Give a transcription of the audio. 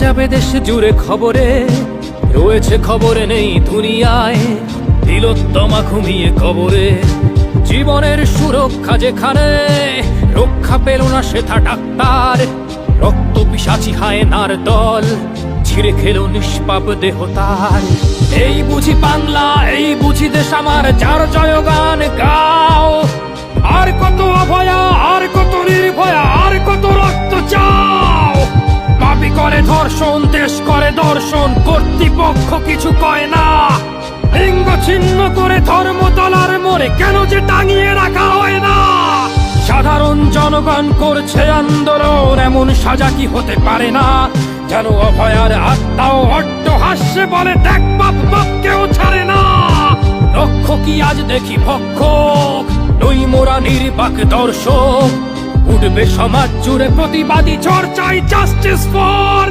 যাবে দেশ জুড়ে খবরে, রয়েছে খবরে নেই দুনিয়ায়। তিলোত্তমা ঘুমিয়ে কবরে, জীবনের সুরক্ষা যেখানে, রক্ষা পেল না সেথা ডাক্তার। রক্ত পিশাচি হায়নার দল, ছিঁড়ে খেলো নিষ্পাপ দেহ তার। এই বুঝি বাংলা, এই বুঝি দেশ আমার, যার জয়গান গাও। আর কত অভয়া, আর কত নির্ভয়া, আর কত রক্ত চাও। পাপি করে ধর্ষণ, দেশ করে দর্শন, কর্তৃপক্ষ কিছু কয় না। লিঙ্গ ছিন্ন করে ধর্মতলার মোড়ে কেন যে টাঙিয়ে রাখা হয় না। সাধারণ জনগণ করছে আন্দোলন, এমন সাজা কি হতে পারে না। যেন অভয়ার আত্মাও অট্টহাস্যে বলে, দেখ বাপ বাপকেও ছাড়ে না। লক্ষ্য কি আজ দেখি ভক্ষক, নই মোরা নির্বাক দর্শক। উঠবে সমাজ জুড়ে প্রতিবাদী চর্চায়, জাস্টিস ফর